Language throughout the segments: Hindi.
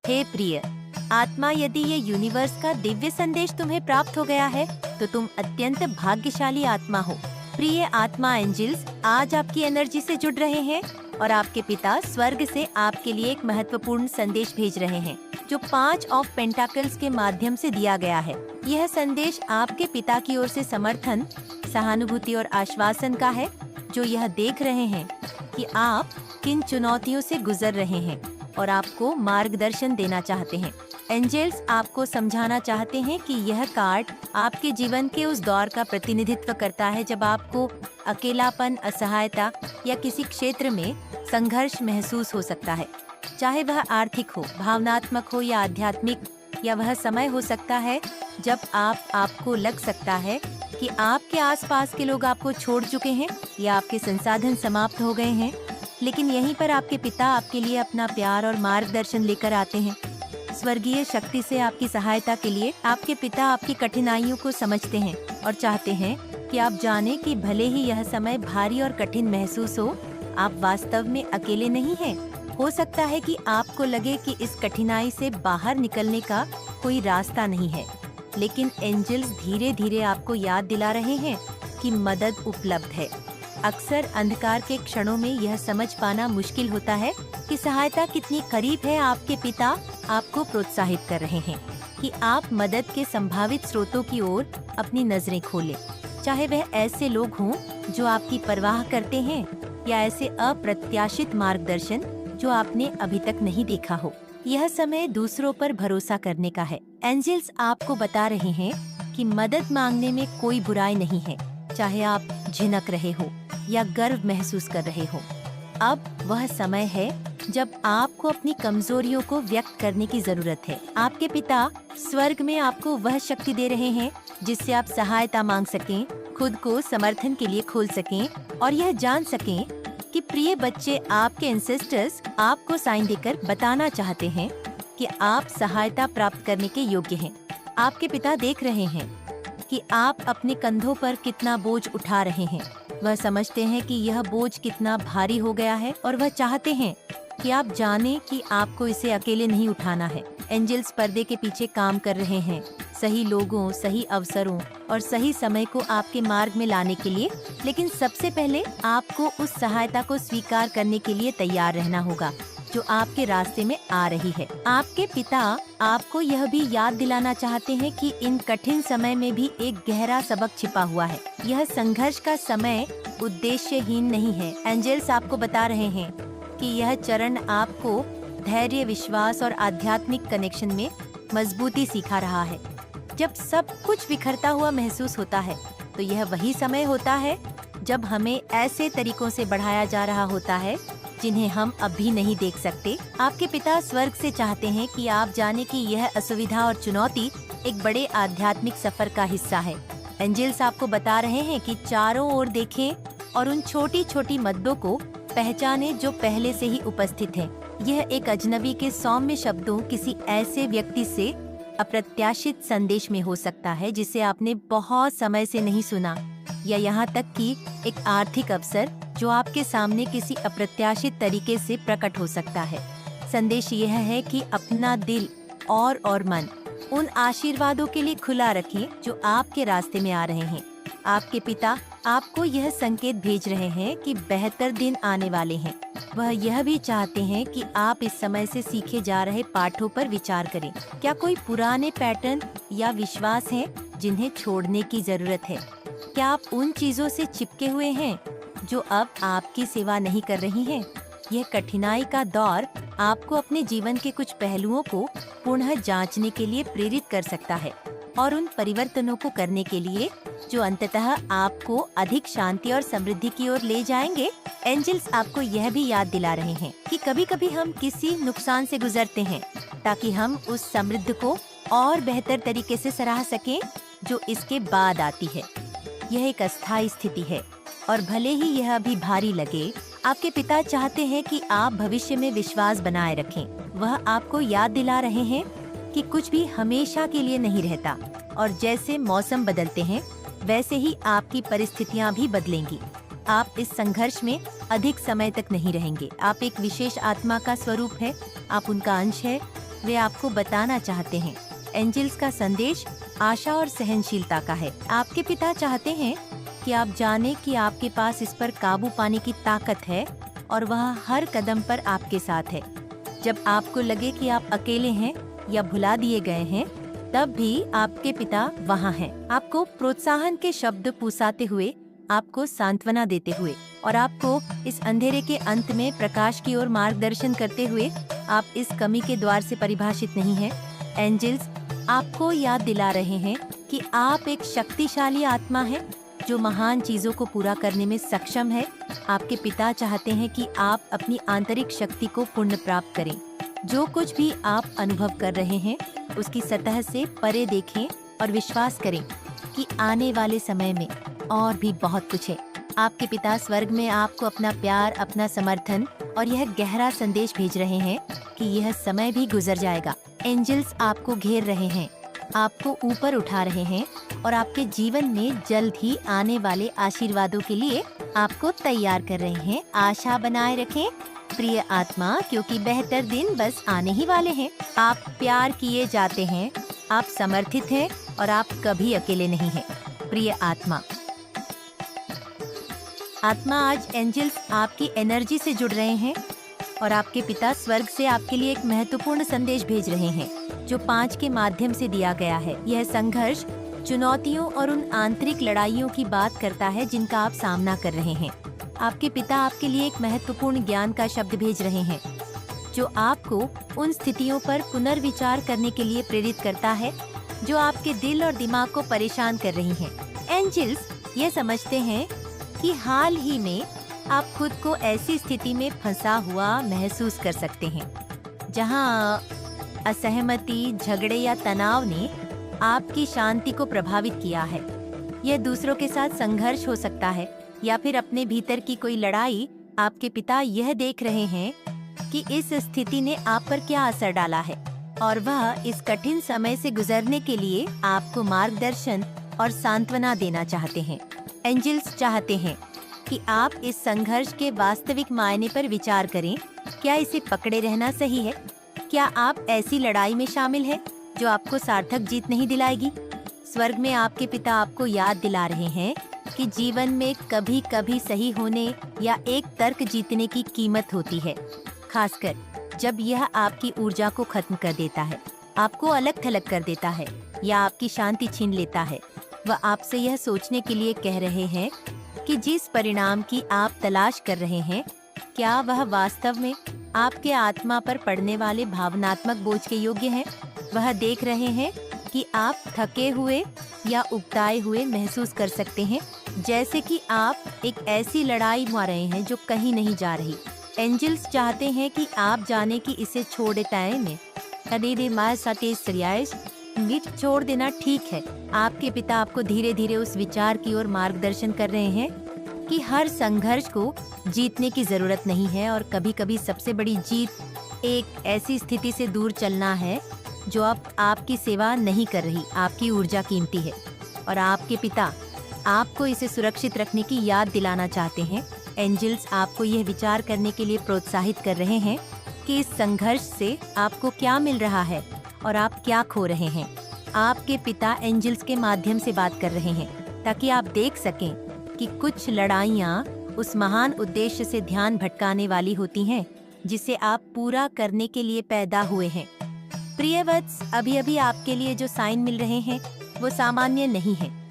हे प्रिय आत्मा, यदि ये यूनिवर्स का दिव्य संदेश तुम्हें प्राप्त हो गया है तो तुम अत्यंत भाग्यशाली आत्मा हो। प्रिय आत्मा एंजल्स आज आपकी एनर्जी से जुड़ रहे हैं और आपके पिता स्वर्ग से आपके लिए एक महत्वपूर्ण संदेश भेज रहे हैं जो 5 ऑफ पेंटाकल्स के माध्यम से दिया गया है। यह संदेश आपके पिता की ओर से समर्थन, सहानुभूति और आश्वासन का है, जो यह देख रहे हैं कि आप किन चुनौतियों से गुजर रहे हैं और आपको मार्गदर्शन देना चाहते हैं। एंजल्स आपको समझाना चाहते हैं कि यह कार्ड आपके जीवन के उस दौर का प्रतिनिधित्व करता है जब आपको अकेलापन, असहायता या किसी क्षेत्र में संघर्ष महसूस हो सकता है। चाहे वह आर्थिक हो, भावनात्मक हो या आध्यात्मिक, या वह समय हो सकता है जब आपको लग सकता है कि आपके आसपास के लोग आपको छोड़ चुके हैं या आपके संसाधन समाप्त हो गए हैं। लेकिन यहीं पर आपके पिता आपके लिए अपना प्यार और मार्गदर्शन लेकर आते हैं। स्वर्गीय शक्ति से आपकी सहायता के लिए आपके पिता आपकी कठिनाइयों को समझते हैं और चाहते हैं कि आप जानें कि भले ही यह समय भारी और कठिन महसूस हो, आप वास्तव में अकेले नहीं हैं। हो सकता है कि आपको लगे कि इस कठिनाई से बाहर निकलने का कोई रास्ता नहीं है, लेकिन एंजल्स धीरे धीरे आपको याद दिला रहे हैं कि मदद उपलब्ध है। अक्सर अंधकार के क्षणों में यह समझ पाना मुश्किल होता है कि सहायता कितनी करीब है। आपके पिता आपको प्रोत्साहित कर रहे हैं कि आप मदद के संभावित स्रोतों की ओर अपनी नजरें खोलें, चाहे वह ऐसे लोग हों जो आपकी परवाह करते हैं या ऐसे अप्रत्याशित मार्गदर्शन जो आपने अभी तक नहीं देखा हो। यह समय दूसरों पर भरोसा करने का है। एंजल्स आपको बता रहे हैं कि मदद मांगने में कोई बुराई नहीं है, चाहे आप झिनक रहे हो या गर्व महसूस कर रहे हो। अब वह समय है जब आपको अपनी कमजोरियों को व्यक्त करने की जरूरत है। आपके पिता स्वर्ग में आपको वह शक्ति दे रहे हैं जिससे आप सहायता मांग सकें, खुद को समर्थन के लिए खोल सकें और यह जान सकें कि प्रिय बच्चे, आपके एंसेस्टर्स आपको साइन देकर बताना चाहते हैं कि आप सहायता प्राप्त करने के योग्य हैं। आपके पिता देख रहे हैं कि आप अपने कंधों पर कितना बोझ उठा रहे हैं। वह समझते हैं कि यह बोझ कितना भारी हो गया है और वह चाहते हैं कि आप जानें कि आपको इसे अकेले नहीं उठाना है। एंजल्स पर्दे के पीछे काम कर रहे हैं, सही लोगों, सही अवसरों और सही समय को आपके मार्ग में लाने के लिए। लेकिन सबसे पहले आपको उस सहायता को स्वीकार करने के लिए तैयार रहना होगा जो आपके रास्ते में आ रही है। आपके पिता आपको यह भी याद दिलाना चाहते हैं कि इन कठिन समय में भी एक गहरा सबक छिपा हुआ है। यह संघर्ष का समय उद्देश्यहीन नहीं है। एंजल्स आपको बता रहे हैं कि यह चरण आपको धैर्य, विश्वास और आध्यात्मिक कनेक्शन में मजबूती सिखा रहा है। जब सब कुछ बिखरता हुआ महसूस होता है तो यह वही समय होता है जब हमें ऐसे तरीकों से बढ़ाया जा रहा होता है जिन्हें हम अभी नहीं देख सकते। आपके पिता स्वर्ग से चाहते हैं कि आप जाने कि यह असुविधा और चुनौती एक बड़े आध्यात्मिक सफर का हिस्सा है। एंजल्स आपको बता रहे हैं कि चारों ओर देखें और उन छोटी छोटी मद्दों को पहचाने जो पहले से ही उपस्थित है। यह एक अजनबी के सौम्य शब्दों किसी ऐसे व्यक्ति से अप्रत्याशित संदेश में हो सकता है जिसे आपने बहुत समय से नहीं सुना, या यहाँ तक कि एक आर्थिक अवसर जो आपके सामने किसी अप्रत्याशित तरीके से प्रकट हो सकता है। संदेश यह है कि अपना दिल और मन उन आशीर्वादों के लिए खुला रखें जो आपके रास्ते में आ रहे हैं। आपके पिता आपको यह संकेत भेज रहे हैं कि बेहतर दिन आने वाले हैं। वह यह भी चाहते हैं कि आप इस समय से सीखे जा रहे पाठों पर विचार करें। क्या कोई पुराने पैटर्न या विश्वास हैं जिन्हें छोड़ने की जरूरत है? क्या आप उन चीजों से चिपके हुए हैं जो अब आपकी सेवा नहीं कर रही हैं? यह कठिनाई का दौर आपको अपने जीवन के कुछ पहलुओं को पुनः जांचने के लिए प्रेरित कर सकता है और उन परिवर्तनों को करने के लिए जो अंततः आपको अधिक शांति और समृद्धि की ओर ले जाएंगे। एंजल्स आपको यह भी याद दिला रहे हैं कि कभी कभी हम किसी नुकसान से गुजरते हैं ताकि हम उस समृद्धि को और बेहतर तरीके से सराह सकें जो इसके बाद आती है। यह एक अस्थायी स्थिति है और भले ही यह अभी भारी लगे, आपके पिता चाहते हैं कि आप भविष्य में विश्वास बनाए रखें। वह आपको याद दिला रहे हैं कि कुछ भी हमेशा के लिए नहीं रहता और जैसे मौसम बदलते हैं वैसे ही आपकी परिस्थितियां भी बदलेंगी। आप इस संघर्ष में अधिक समय तक नहीं रहेंगे। आप एक विशेष आत्मा का स्वरूप है, आप उनका अंश है। वे आपको बताना चाहते हैं। एंजल्स का संदेश आशा और सहनशीलता का है। आपके पिता चाहते हैं कि आप जाने कि आपके पास इस पर काबू पाने की ताकत है और वह हर कदम पर आपके साथ है। जब आपको लगे कि आप अकेले हैं या भुला दिए गए हैं, तब भी आपके पिता वहाँ हैं। आपको प्रोत्साहन के शब्द पुसाते हुए, आपको सांत्वना देते हुए और आपको इस अंधेरे के अंत में प्रकाश की ओर मार्गदर्शन करते हुए। आप इस कमी के द्वार से परिभाषित नहीं हैं। एंजल्स आपको याद दिला रहे हैं कि आप एक शक्तिशाली आत्मा हैं जो महान चीजों को पूरा करने में सक्षम है। आपके पिता चाहते हैं कि आप अपनी आंतरिक शक्ति को पुण्य प्राप्त करें। जो कुछ भी आप अनुभव कर रहे हैं उसकी सतह से परे देखें और विश्वास करें कि आने वाले समय में और भी बहुत कुछ है। आपके पिता स्वर्ग में आपको अपना प्यार, अपना समर्थन और यह गहरा संदेश भेज रहे हैं कि यह समय भी गुजर जाएगा। एंजल्स आपको घेर रहे हैं, आपको ऊपर उठा रहे हैं और आपके जीवन में जल्द ही आने वाले आशीर्वादों के लिए आपको तैयार कर रहे हैं। आशा बनाए रखें प्रिय आत्मा, क्योंकि बेहतर दिन बस आने ही वाले हैं। आप प्यार किए जाते हैं, आप समर्थित हैं और आप कभी अकेले नहीं हैं। प्रिय आत्मा, आज एंजल्स आपकी एनर्जी से जुड़ रहे हैं और आपके पिता स्वर्ग से आपके लिए एक महत्वपूर्ण संदेश भेज रहे हैं जो 5 के माध्यम से दिया गया है। यह संघर्ष चुनौतियों और उन आंतरिक लड़ाइयों की बात करता है जिनका आप सामना कर रहे हैं। आपके पिता आपके लिए एक महत्वपूर्ण ज्ञान का शब्द भेज रहे हैं जो आपको उन स्थितियों पर पुनर्विचार करने के लिए प्रेरित करता है जो आपके दिल और दिमाग को परेशान कर रही हैं। एंजल्स ये समझते हैं कि हाल ही में आप खुद को ऐसी स्थिति में फंसा हुआ महसूस कर सकते हैं जहां असहमति, झगड़े या तनाव ने आपकी शांति को प्रभावित किया है। यह दूसरों के साथ संघर्ष हो सकता है या फिर अपने भीतर की कोई लड़ाई। आपके पिता यह देख रहे हैं कि इस स्थिति ने आप पर क्या असर डाला है और वह इस कठिन समय से गुजरने के लिए आपको मार्गदर्शन और सांत्वना देना चाहते हैं। एंजल्स चाहते हैं कि आप इस संघर्ष के वास्तविक मायने पर विचार करें। क्या इसे पकड़े रहना सही है? क्या आप ऐसी लड़ाई में शामिल हैं जो आपको सार्थक जीत नहीं दिलाएगी? स्वर्ग में आपके पिता आपको याद दिला रहे हैं कि जीवन में कभी कभी सही होने या एक तर्क जीतने की कीमत होती है, खासकर जब यह आपकी ऊर्जा को खत्म कर देता है, आपको अलग थलग कर देता है या आपकी शांति छीन लेता है। वह आपसे यह सोचने के लिए कह रहे हैं कि जिस परिणाम की आप तलाश कर रहे हैं, क्या वह वास्तव में आपके आत्मा पर पड़ने वाले भावनात्मक बोझ के योग्य है? वह देख रहे हैं कि आप थके हुए या उबताए हुए महसूस कर सकते हैं, जैसे कि आप एक ऐसी लड़ाई में रहे हैं जो कहीं नहीं जा रही। एंजल्स चाहते हैं कि आप जाने कि इसे छोड़ दें। छोड़ देना ठीक है। आपके पिता आपको धीरे धीरे उस विचार की ओर मार्गदर्शन कर रहे हैं कि हर संघर्ष को जीतने की जरूरत नहीं है और कभी-कभी सबसे बड़ी जीत एक ऐसी स्थिति से दूर चलना है जो अब आपकी सेवा नहीं कर रही। आपकी ऊर्जा कीमती है और आपके पिता आपको इसे सुरक्षित रखने की याद दिलाना चाहते हैं। एंजल्स आपको यह विचार करने के लिए प्रोत्साहित कर रहे हैं कि इस संघर्ष से आपको क्या मिल रहा है और आप क्या खो रहे हैं। आपके पिता एंजल्स के माध्यम से बात कर रहे हैं ताकि आप देख सकें कि कुछ लड़ाइयाँ उस महान उद्देश्य से ध्यान भटकाने वाली होती हैं जिसे आप पूरा करने के लिए पैदा हुए हैं। प्रिय वत्स, अभी अभी आपके लिए जो साइन मिल रहे हैं वो सामान्य नहीं है।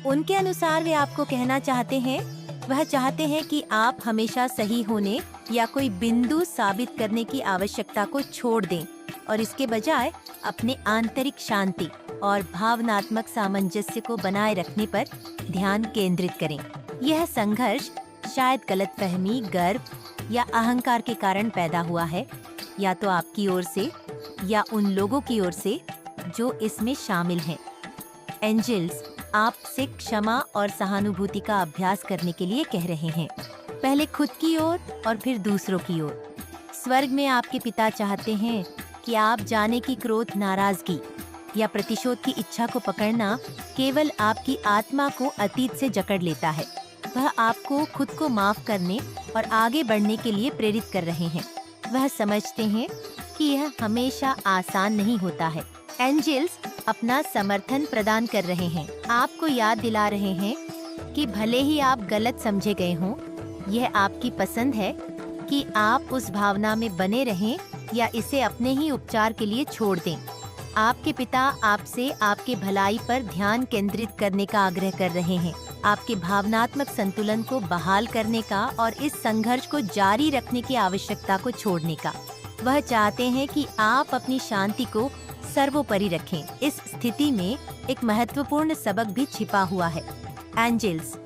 उनके अनुसार वे आपको कहना चाहते हैं, वह चाहते हैं कि आप हमेशा सही होने या कोई बिंदु साबित करने की आवश्यकता को छोड़ दें और इसके बजाय अपने आंतरिक शांति और भावनात्मक सामंजस्य को बनाए रखने पर ध्यान केंद्रित करें। यह संघर्ष शायद गलतफहमी, गर्व या अहंकार के कारण पैदा हुआ है, या तो आपकी ओर से या उन लोगों की ओर से जो इसमें शामिल हैं। एंजल्स आपसे क्षमा और सहानुभूति का अभ्यास करने के लिए कह रहे हैं, पहले खुद की ओर और फिर दूसरों की ओर। स्वर्ग में आपके पिता चाहते हैं कि आप जाने की क्रोध, नाराजगी या प्रतिशोध की इच्छा को पकड़ना केवल आपकी आत्मा को अतीत से जकड़ लेता है। वह आपको खुद को माफ करने और आगे बढ़ने के लिए प्रेरित कर रहे हैं। वह समझते हैं कि यह हमेशा आसान नहीं होता है। एंजल्स अपना समर्थन प्रदान कर रहे हैं, आपको याद दिला रहे हैं कि भले ही आप गलत समझे गए हों, यह आपकी पसंद है कि आप उस भावना में बने रहें या इसे अपने ही उपचार के लिए छोड़ दें। आपके पिता आपसे आपके भलाई पर ध्यान केंद्रित करने का आग्रह कर रहे हैं, आपके भावनात्मक संतुलन को बहाल करने का और इस संघर्ष को जारी रखने की आवश्यकता को छोड़ने का। वह चाहते हैं कि आप अपनी शांति को सर्वोपरि रखें। इस स्थिति में एक महत्वपूर्ण सबक भी छिपा हुआ है। एंजल्स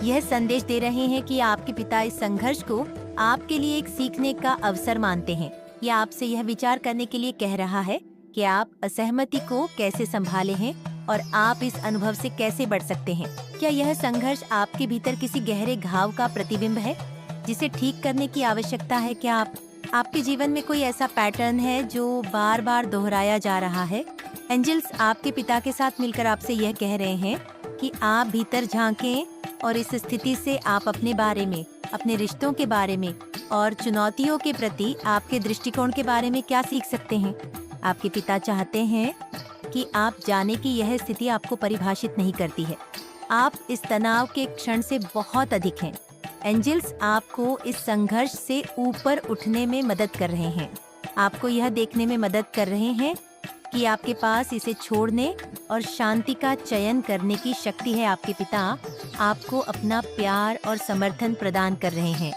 यह संदेश दे रहे हैं कि आपके पिता इस संघर्ष को आपके लिए एक सीखने का अवसर मानते हैं। यह आपसे यह विचार करने के लिए कह रहा है कि आप असहमति को कैसे संभाले हैं और आप इस अनुभव से कैसे बढ़ सकते हैं। क्या यह संघर्ष आपके भीतर किसी गहरे घाव का प्रतिबिंब है जिसे ठीक करने की आवश्यकता है? क्या आपके जीवन में कोई ऐसा पैटर्न है जो बार बार दोहराया जा रहा है? एंजल्स आपके पिता के साथ मिलकर आपसे यह कह रहे हैं कि आप भीतर झांकें और इस स्थिति से आप अपने बारे में, अपने रिश्तों के बारे में और चुनौतियों के प्रति आपके दृष्टिकोण के बारे में क्या सीख सकते हैं। आपके पिता चाहते हैं कि आप जाने कि यह स्थिति आपको परिभाषित नहीं करती है। आप इस तनाव के क्षण से बहुत अधिक हैं। एंजल्स आपको इस संघर्ष से ऊपर उठने में मदद कर रहे हैं। आपको यह देखने में मदद कर रहे हैं कि आपके पास इसे छोड़ने और शांति का चयन करने की शक्ति है। आपके पिता आपको अपना प्यार और समर्थन प्रदान कर रहे हैं,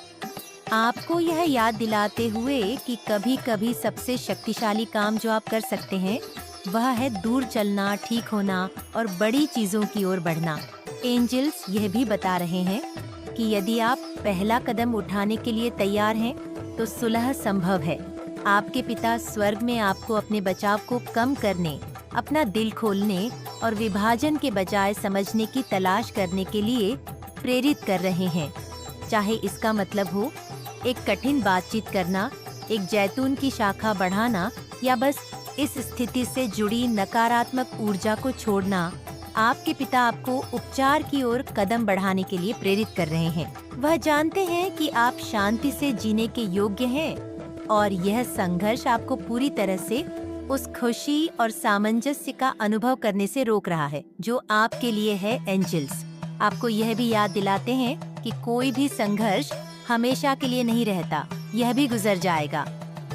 आपको यह याद दिलाते हुए कि कभी-कभी सबसे शक्तिशाली काम जो आप कर सकते हैं वह है दूर चलना, ठीक होना और बड़ी चीजों की ओर बढ़ना। एंजल्स यह भी बता रहे हैं कि यदि आप पहला कदम उठाने के लिए तैयार हैं तो सुलह संभव है। आपके पिता स्वर्ग में आपको अपने बचाव को कम करने, अपना दिल खोलने और विभाजन के बजाय समझने की तलाश करने के लिए प्रेरित कर रहे हैं। चाहे इसका मतलब हो एक कठिन बातचीत करना, एक जैतून की शाखा बढ़ाना या बस इस स्थिति से जुड़ी नकारात्मक ऊर्जा को छोड़ना, आपके पिता आपको उपचार की ओर कदम बढ़ाने के लिए प्रेरित कर रहे हैं। वह जानते हैं कि आप शांति से जीने के योग्य हैं और यह संघर्ष आपको पूरी तरह से उस खुशी और सामंजस्य का अनुभव करने से रोक रहा है जो आपके लिए है। एंजल्स आपको यह भी याद दिलाते हैं कि कोई भी संघर्ष हमेशा के लिए नहीं रहता, यह भी गुजर जाएगा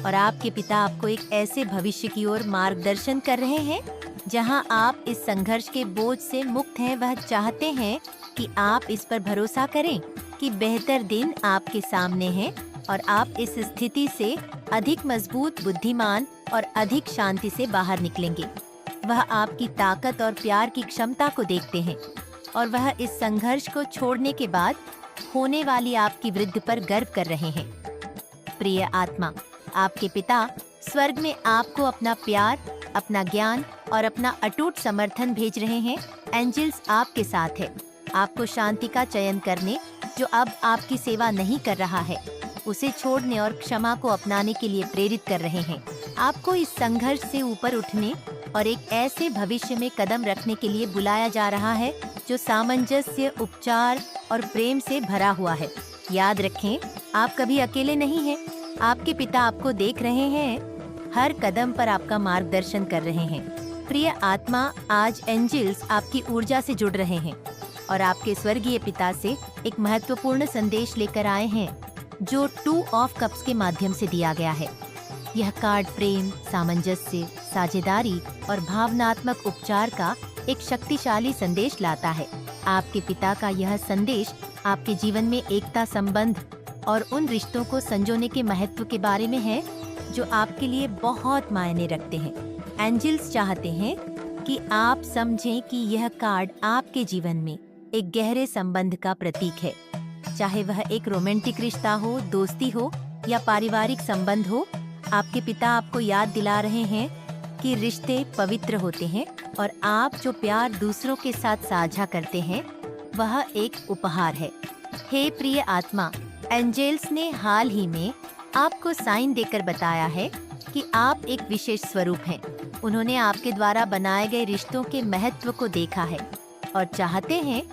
और आपके पिता आपको एक ऐसे भविष्य की ओर मार्गदर्शन कर रहे हैं जहां आप इस संघर्ष के बोझ से मुक्त हैं। वह चाहते हैं कि आप इस पर भरोसा करें कि बेहतर दिन आपके सामने हैं और आप इस स्थिति से अधिक मजबूत, बुद्धिमान और अधिक शांति से बाहर निकलेंगे। वह आपकी ताकत और प्यार की क्षमता को देखते हैं और वह इस संघर्ष को छोड़ने के बाद होने वाली आपकी वृद्धि पर गर्व कर रहे हैं। प्रिय आत्मा, आपके पिता स्वर्ग में आपको अपना प्यार, अपना ज्ञान और अपना अटूट समर्थन भेज रहे हैं। एंजल्स आपके साथ है, आपको शांति का चयन करने, जो अब आपकी सेवा नहीं कर रहा है, उसे छोड़ने और क्षमा को अपनाने के लिए प्रेरित कर रहे हैं। आपको इस संघर्ष से ऊपर उठने और एक ऐसे भविष्य में कदम रखने के लिए बुलाया जा रहा है जो सामंजस्य, उपचार और प्रेम से भरा हुआ है। याद रखें, आप कभी अकेले नहीं हैं। आपके पिता आपको देख रहे हैं, हर कदम पर आपका मार्गदर्शन कर रहे हैं। प्रिय आत्मा, आज एंजल्स आपकी ऊर्जा से जुड़ रहे हैं और आपके स्वर्गीय पिता से एक महत्वपूर्ण संदेश लेकर आए हैं जो 2 ऑफ कप्स के माध्यम से दिया गया है। यह कार्ड प्रेम, सामंजस्य, साझेदारी और भावनात्मक उपचार का एक शक्तिशाली संदेश लाता है। आपके पिता का यह संदेश आपके जीवन में एकता, संबंध और उन रिश्तों को संजोने के महत्व के बारे में है जो आपके लिए बहुत मायने रखते हैं। एंजल्स चाहते हैं कि आप समझें कि यह कार्ड आपके जीवन में एक गहरे संबंध का प्रतीक है। चाहे वह एक रोमांटिक रिश्ता हो, दोस्ती हो या पारिवारिक संबंध हो, आपके पिता आपको याद दिला रहे हैं कि रिश्ते पवित्र होते हैं और आप जो प्यार दूसरों के साथ साझा करते हैं वह एक उपहार है। हे प्रिय आत्मा, एंजल्स ने हाल ही में आपको साइन देकर बताया है कि आप एक विशेष स्वरूप हैं। उन्होंने आपके द्वारा बनाए गए रिश्तों के महत्व को देखा है और चाहते हैं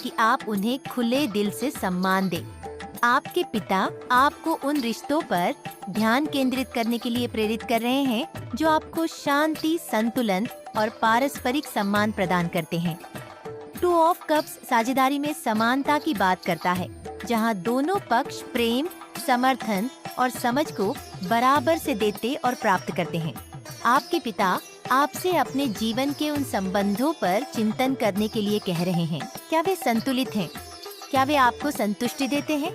कि आप उन्हें खुले दिल से सम्मान दें। आपके पिता आपको उन रिश्तों पर ध्यान केंद्रित करने के लिए प्रेरित कर रहे हैं जो आपको शांति, संतुलन और पारस्परिक सम्मान प्रदान करते हैं। टू ऑफ कप्स साझेदारी में समानता की बात करता है, जहां दोनों पक्ष प्रेम, समर्थन और समझ को बराबर से देते और प्राप्त करते हैं। आपके पिता आपसे अपने जीवन के उन संबंधों पर चिंतन करने के लिए कह रहे हैं। क्या वे संतुलित हैं? क्या वे आपको संतुष्टि देते हैं?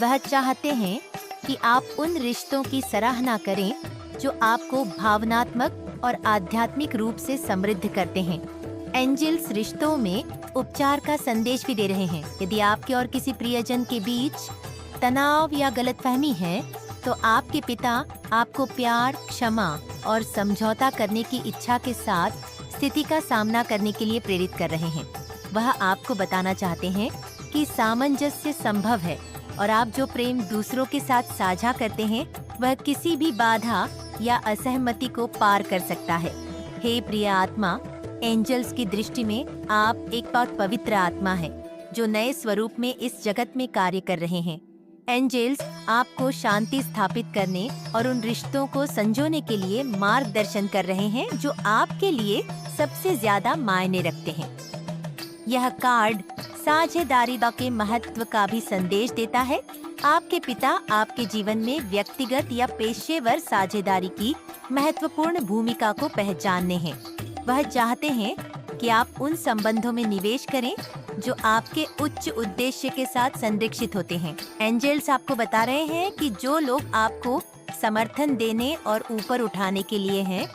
वह चाहते हैं कि आप उन रिश्तों की सराहना करें जो आपको भावनात्मक और आध्यात्मिक रूप से समृद्ध करते हैं। एंजल्स रिश्तों में उपचार का संदेश भी दे रहे हैं। यदि आपके और किसी प्रियजन के बीच तनाव या गलतफहमी है, तो आपके पिता आपको प्यार, क्षमा और समझौता करने की इच्छा के साथ स्थिति का सामना करने के लिए प्रेरित कर रहे हैं। वह आपको बताना चाहते हैं कि सामंजस्य संभव है और आप जो प्रेम दूसरों के साथ साझा करते हैं, वह किसी भी बाधा या असहमति को पार कर सकता है। हे प्रिय आत्मा, एंजल्स की दृष्टि में आप एक बहुत पवित्र आत्मा है जो नए स्वरूप में इस जगत में कार्य कर रहे हैं। एंजल्स आपको शांति स्थापित करने और उन रिश्तों को संजोने के लिए मार्गदर्शन कर रहे हैं जो आपके लिए सबसे ज्यादा मायने रखते हैं। यह कार्ड साझेदारी के महत्व का भी संदेश देता है। आपके पिता आपके जीवन में व्यक्तिगत या पेशेवर साझेदारी की महत्वपूर्ण भूमिका को पहचानने हैं। वह चाहते हैं कि आप उन संबंधों में निवेश करें जो आपके उच्च उद्देश्य के साथ संरक्षित होते हैं। एंजल्स आपको बता रहे हैं कि जो लोग आपको समर्थन देने और ऊपर उठाने के लिए हैं,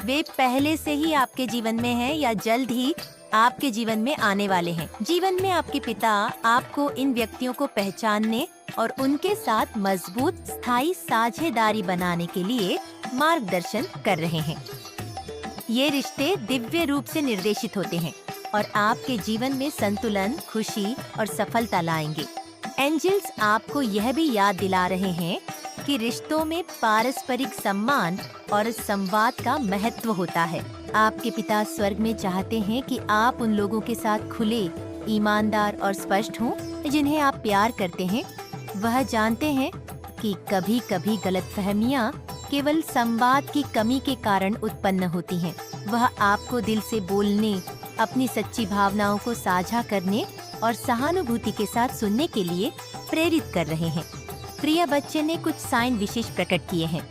वे पहले से ही आपके जीवन में हैं या जल्द ही आपके जीवन में आने वाले हैं। जीवन में आपके पिता आपको इन व्यक्तियों को पहचानने और उनके साथ मजबूत स्थायी साझेदारी बनाने के लिए मार्गदर्शन कर रहे हैं। ये रिश्ते दिव्य रूप से निर्देशित होते हैं और आपके जीवन में संतुलन, खुशी और सफलता लाएंगे। एंजल्स आपको यह भी याद दिला रहे हैं कि रिश्तों में पारस्परिक सम्मान और संवाद का महत्व होता है। आपके पिता स्वर्ग में चाहते हैं कि आप उन लोगों के साथ खुले, ईमानदार और स्पष्ट हों जिन्हें आप प्यार करते हैं। वह जानते हैं कि कभी-कभी गलतफहमियां केवल संवाद की कमी के कारण उत्पन्न होती हैं। वह आपको दिल से बोलने, अपनी सच्ची भावनाओं को साझा करने और सहानुभूति के साथ सुनने के लिए प्रेरित कर रहे हैं। प्रिय बच्चे ने कुछ साइन विशेष प्रकट किए हैं।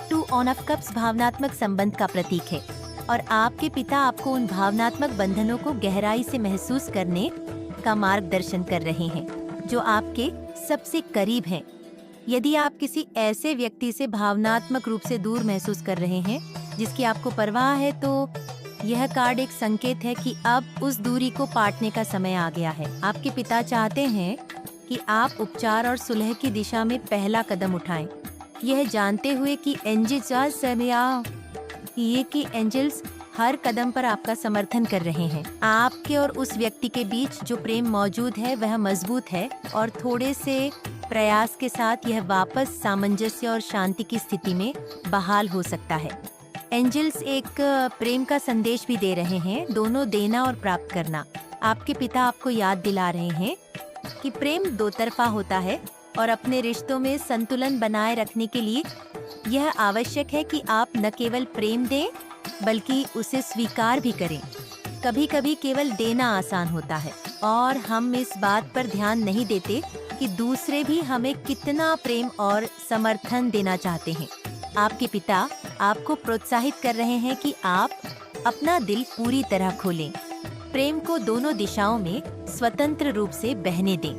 2 ऑफ कप्स भावनात्मक संबंध का प्रतीक है और आपके पिता आपको उन भावनात्मक बंधनों को गहराई से महसूस करने का मार्गदर्शन कर रहे हैं जो आपके सबसे करीब हैं। यदि आप किसी ऐसे व्यक्ति से भावनात्मक रूप से दूर महसूस कर रहे हैं जिसकी आपको परवाह है, तो यह कार्ड एक संकेत है कि अब उस दूरी को पाटने का समय आ गया है। आपके पिता चाहते हैं कि आप उपचार और सुलह की दिशा में पहला कदम उठाएं, यह जानते हुए कि एंजल्स हर कदम पर आपका समर्थन कर रहे हैं। आपके और उस व्यक्ति के बीच जो प्रेम मौजूद है वह मजबूत है और थोड़े से प्रयास के साथ यह वापस सामंजस्य और शांति की स्थिति में बहाल हो सकता है। एंजल्स एक प्रेम का संदेश भी दे रहे हैं, दोनों देना और प्राप्त करना। आपके पिता आपको याद दिला रहे हैं कि प्रेम दो तरफा होता है और अपने रिश्तों में संतुलन बनाए रखने के लिए यह आवश्यक है कि आप न केवल प्रेम दें बल्कि उसे स्वीकार भी करें। कभी-कभी केवल देना आसान होता है और हम इस बात पर ध्यान नहीं देते कि दूसरे भी हमें कितना प्रेम और समर्थन देना चाहते हैं। आपके पिता आपको प्रोत्साहित कर रहे हैं कि आप अपना दिल पूरी तरह खोलें, प्रेम को दोनों दिशाओं में स्वतंत्र रूप से बहने दें।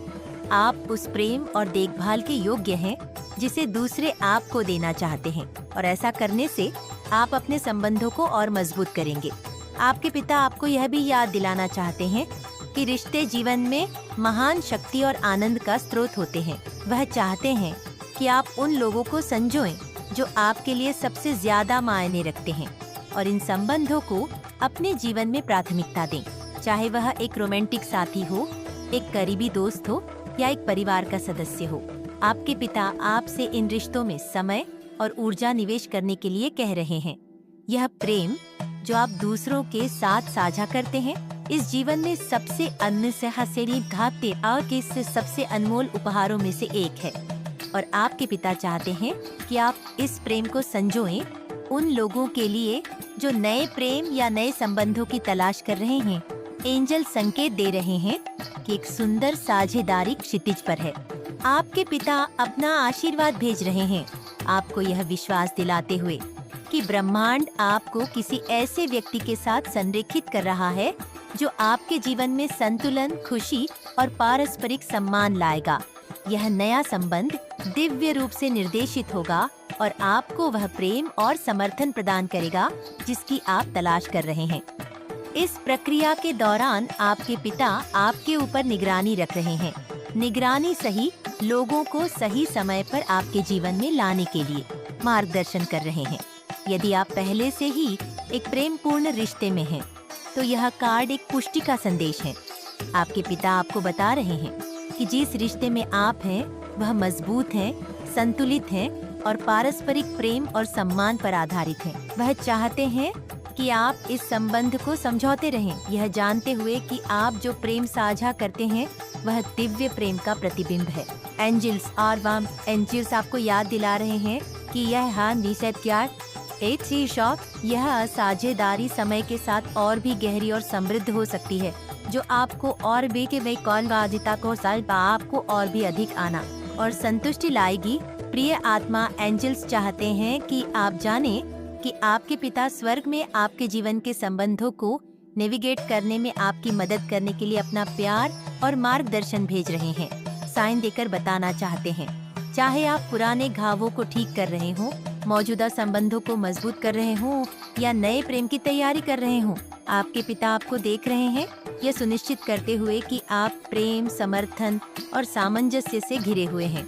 आप उस प्रेम और देखभाल के योग्य हैं जिसे दूसरे आपको देना चाहते हैं और ऐसा करने से आप अपने संबंधों को और मजबूत करेंगे। आपके पिता आपको यह भी याद दिलाना चाहते हैं कि रिश्ते जीवन में महान शक्ति और आनंद का स्रोत होते हैं। वह चाहते हैं कि आप उन लोगों को संजोएं जो आपके लिए सबसे ज्यादा मायने रखते हैं और इन संबंधों को अपने जीवन में प्राथमिकता दें, चाहे वह एक रोमांटिक साथी हो, एक करीबी दोस्त हो या एक परिवार का सदस्य हो। आपके पिता आपसे इन रिश्तों में समय और ऊर्जा निवेश करने के लिए कह रहे हैं। यह प्रेम जो आप दूसरों के साथ साझा करते हैं इस जीवन में सबसे अनसहनीय घाते और के सबसे अनमोल उपहारों में से एक है और आपके पिता चाहते हैं कि आप इस प्रेम को संजोएं उन लोगों के लिए जो नए प्रेम या नए संबंधों की तलाश कर रहे हैं। एंजल संकेत दे रहे हैं कि एक सुंदर साझेदारी क्षितिज पर है। आपके पिता अपना आशीर्वाद भेज रहे हैं, आपको यह विश्वास दिलाते हुए कि ब्रह्मांड आपको किसी ऐसे व्यक्ति के साथ संरेखित कर रहा है जो आपके जीवन में संतुलन, खुशी और पारस्परिक सम्मान लाएगा। यह नया संबंध दिव्य रूप से निर्देशित होगा और आपको वह प्रेम और समर्थन प्रदान करेगा जिसकी आप तलाश कर रहे हैं। इस प्रक्रिया के दौरान आपके पिता आपके ऊपर निगरानी रख रहे हैं। निगरानी सही लोगों को सही समय पर आपके जीवन में लाने के लिए मार्गदर्शन कर रहे हैं। यदि आप पहले से ही एक प्रेम पूर्ण रिश्ते में हैं, तो यह कार्ड एक पुष्टि का संदेश है। आपके पिता आपको बता रहे हैं कि जिस रिश्ते में आप हैं वह मजबूत है, संतुलित है और पारस्परिक प्रेम और सम्मान पर आधारित है। वह चाहते हैं कि आप इस संबंध को समझौते रहें, यह जानते हुए कि आप जो प्रेम साझा करते हैं वह दिव्य प्रेम का प्रतिबिंब है। एंजल्स और वाम एंजल्स आपको याद दिला रहे हैं कि यह साझेदारी समय के साथ और भी गहरी और समृद्ध हो सकती है, जो आपको और भी के वे कौन वादिता को आपको और भी अधिक आना और संतुष्टि लाएगी। प्रिय आत्मा एंजल्स चाहते हैं कि आप जानें कि आपके पिता स्वर्ग में आपके जीवन के संबंधों को नेविगेट करने में आपकी मदद करने के लिए अपना प्यार और मार्गदर्शन भेज रहे हैं। साइन देकर बताना चाहते हैं, चाहे आप पुराने घावों को ठीक कर रहे हों, मौजूदा संबंधों को मजबूत कर रहे हों या नए प्रेम की तैयारी कर रहे हों, आपके पिता आपको देख रहे हैं, यह सुनिश्चित करते हुए कि आप प्रेम, समर्थन और सामंजस्य से घिरे हुए हैं।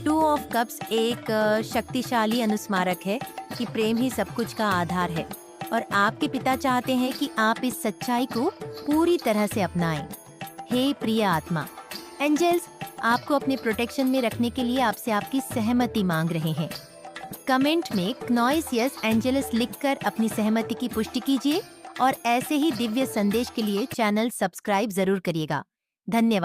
2 ऑफ कप्स एक शक्तिशाली अनुस्मारक है कि प्रेम ही सब कुछ का आधार है और आपके पिता चाहते हैं कि आप इस सच्चाई को पूरी तरह से अपनाएं। हे प्रिय आत्मा, एंजल्स आपको अपने प्रोटेक्शन में रखने के लिए आपसे आपकी सहमति मांग रहे हैं। कमेंट में नॉइस यस एंजल्स लिखकर अपनी सहमति की पुष्टि कीजिए और ऐसे ही दिव्य संदेश के लिए चैनल सब्सक्राइब जरूर करिएगा। धन्यवाद।